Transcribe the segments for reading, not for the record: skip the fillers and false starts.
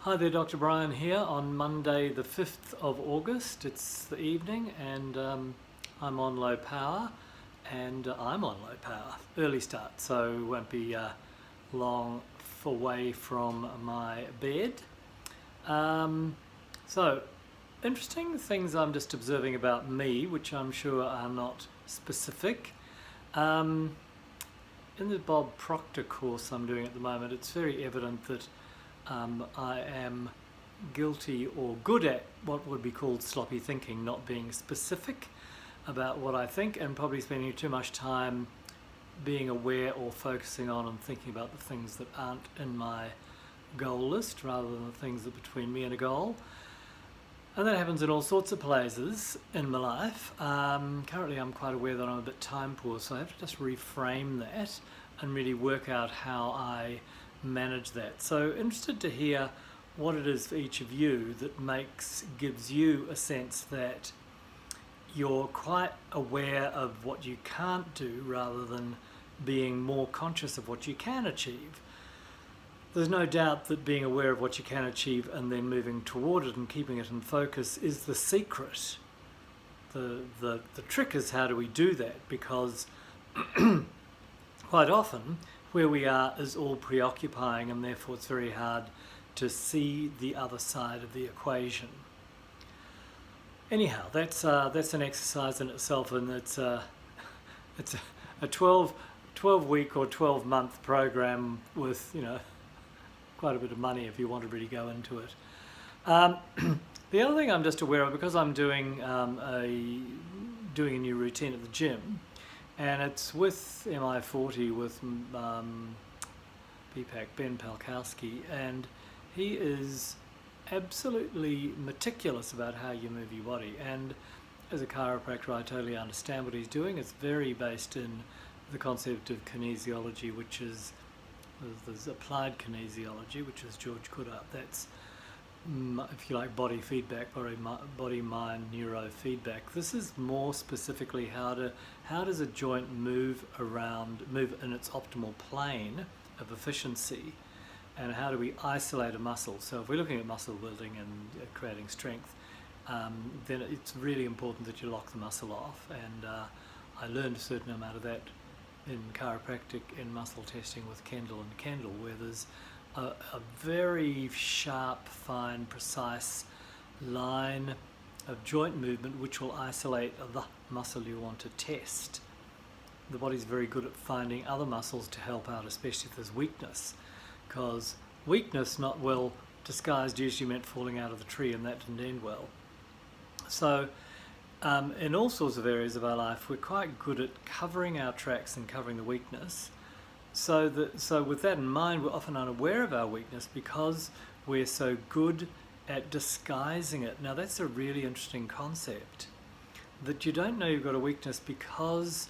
Hi there, Dr. Brian here on Monday the 5th of August. It's the evening and I'm on low power early start, so won't be long away from my bed. So interesting things I'm just observing about me, which I'm sure are not specific. In the Bob Proctor course I'm doing at the moment, it's very evident that I am guilty or good at what would be called sloppy thinking, not being specific about what I think and probably spending too much time being aware or focusing on and thinking about the things that aren't in my goal list rather than the things that are between me and a goal. And that happens in all sorts of places in my life. Currently I'm quite aware that I'm a bit time poor, so I have to just reframe that and really work out how I manage that. So interested to hear what it is for each of you that gives you a sense that you're quite aware of what you can't do rather than being more conscious of what you can achieve. There's no doubt that being aware of what you can achieve and then moving toward it and keeping it in focus is the secret. The trick is, how do we do that? Because quite often where we are is all preoccupying, and therefore it's very hard to see the other side of the equation. Anyhow, that's an exercise in itself, and it's a 12 week or 12 month program with, quite a bit of money if you want to really go into it. The other thing I'm just aware of, because I'm doing a new routine at the gym, and it's with MI40 with BPAC, Ben Palkowski, and he is absolutely meticulous about how you move your body. And as a chiropractor, I totally understand what he's doing. It's very based in the concept of kinesiology, which is, there's applied kinesiology, which is George Coulthard. That's, if you like, body feedback, body-mind neurofeedback. This is more specifically how does a joint move in its optimal plane of efficiency, and how do we isolate a muscle. So if we're looking at muscle building and creating strength, then it's really important that you lock the muscle off, and I learned a certain amount of that in chiropractic in muscle testing with Kendall and Kendall, where there's a very sharp, fine, precise line of joint movement which will isolate the muscle you want to test. The body's very good at finding other muscles to help out, especially if there's weakness, because weakness not well disguised usually meant falling out of the tree, and that didn't end well. So in all sorts of areas of our life, we're quite good at covering our tracks and covering the weakness. So with that in mind, we're often unaware of our weakness because we're so good at disguising it. Now that's a really interesting concept, that you don't know you've got a weakness because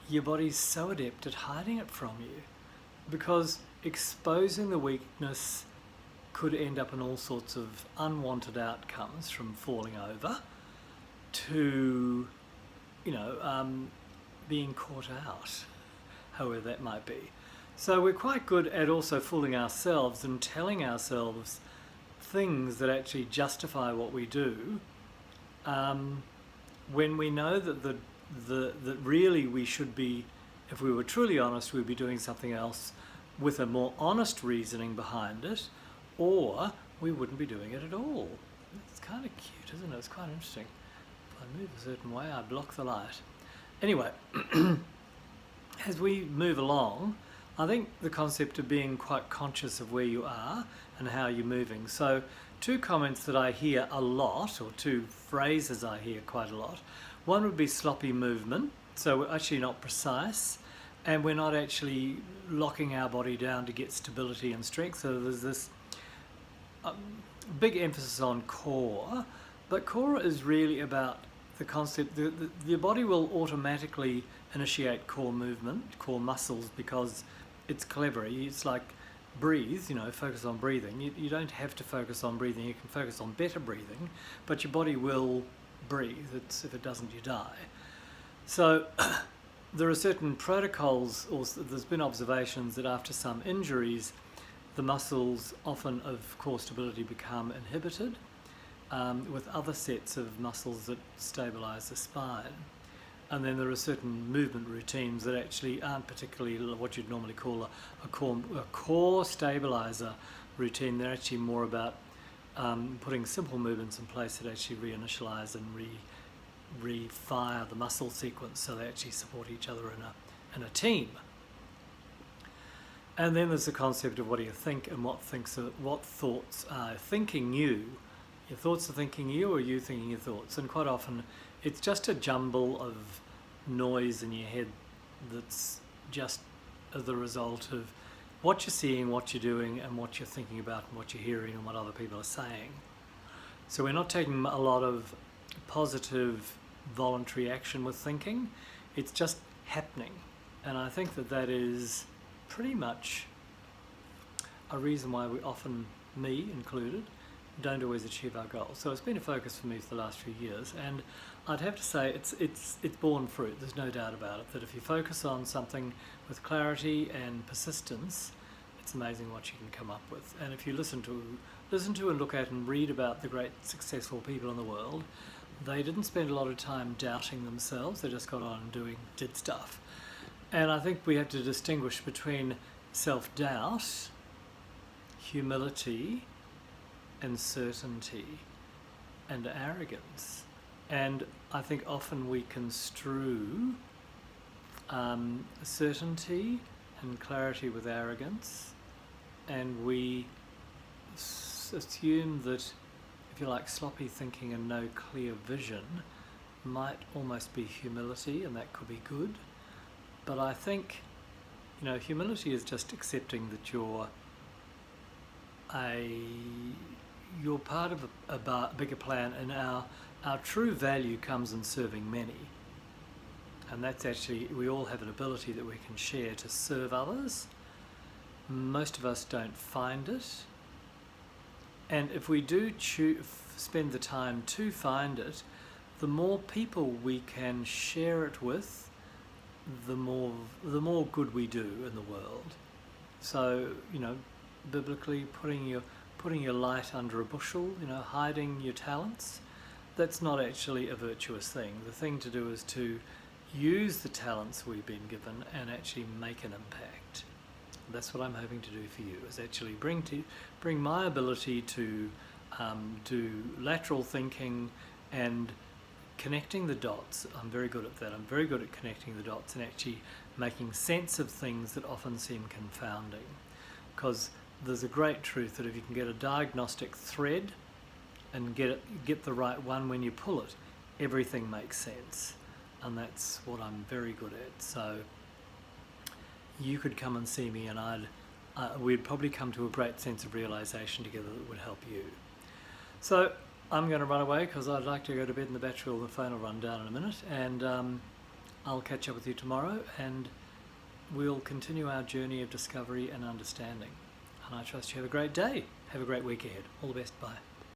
your body's so adept at hiding it from you. Because exposing the weakness could end up in all sorts of unwanted outcomes, from falling over to, being caught out, however that might be. So we're quite good at also fooling ourselves and telling ourselves things that actually justify what we do, when we know that that really we should be, if we were truly honest, we'd be doing something else with a more honest reasoning behind it, or we wouldn't be doing it at all. It's kind of cute, isn't it? It's quite interesting. If I move a certain way, I block the light. Anyway, as we move along, I think the concept of being quite conscious of where you are and how you're moving. So two comments that I hear a lot, or two phrases I hear quite a lot. One would be sloppy movement. So we're actually not precise, and we're not actually locking our body down to get stability and strength. So there's this big emphasis on core, but core is really about the concept that your body will automatically initiate core movement, core muscles, because it's clever. It's like breathe, focus on breathing. You don't have to focus on breathing, you can focus on better breathing, but your body will breathe. If it doesn't, you die. So there are certain protocols, or there's been observations that after some injuries, the muscles often of core stability become inhibited with other sets of muscles that stabilize the spine. And then there are certain movement routines that actually aren't particularly what you'd normally call a core stabilizer routine. They're actually more about putting simple movements in place that actually reinitialize and re-fire the muscle sequence, so they actually support each other in a team. And then there's the concept of what do you think and what thoughts are thinking you. Your thoughts are thinking you, or you thinking your thoughts. And quite often it's just a jumble of noise in your head that's just the result of what you're seeing, what you're doing, and what you're thinking about, and what you're hearing, and what other people are saying. So we're not taking a lot of positive voluntary action with thinking. It's just happening. And I think that is pretty much a reason why we often, me included, don't always achieve our goals. So it's been a focus for me for the last few years, and I'd have to say it's borne fruit. There's no doubt about it, that if you focus on something with clarity and persistence, it's amazing what you can come up with. And if you listen to and look at and read about the great successful people in the world, they didn't spend a lot of time doubting themselves. They just got on and did stuff. And I think we have to distinguish between self-doubt, humility, and certainty, and arrogance. And I think often we construe certainty and clarity with arrogance, and we assume that, if you like, sloppy thinking and no clear vision might almost be humility, and that could be good. But I think, humility is just accepting that you're part of a bigger plan, and our true value comes in serving many. And that's actually, we all have an ability that we can share to serve others. Most of us don't find it. And if we do spend the time to find it, the more people we can share it with, the more good we do in the world. So, biblically, putting your light under a bushel, hiding your talents, that's not actually a virtuous thing. The thing to do is to use the talents we've been given and actually make an impact. That's what I'm hoping to do for you, is actually bring my ability to do lateral thinking and connecting the dots. I'm very good at that. I'm very good at connecting the dots and actually making sense of things that often seem confounding. Because there's a great truth that if you can get a diagnostic thread and get the right one when you pull it, everything makes sense. And that's what I'm very good at. So you could come and see me, and we'd probably come to a great sense of realization together that would help you. So I'm going to run away because I'd like to go to bed, and the battery the phone will run down in a minute, and I'll catch up with you tomorrow, and we'll continue our journey of discovery and understanding. And I trust you have a great day. Have a great week ahead. All the best. Bye.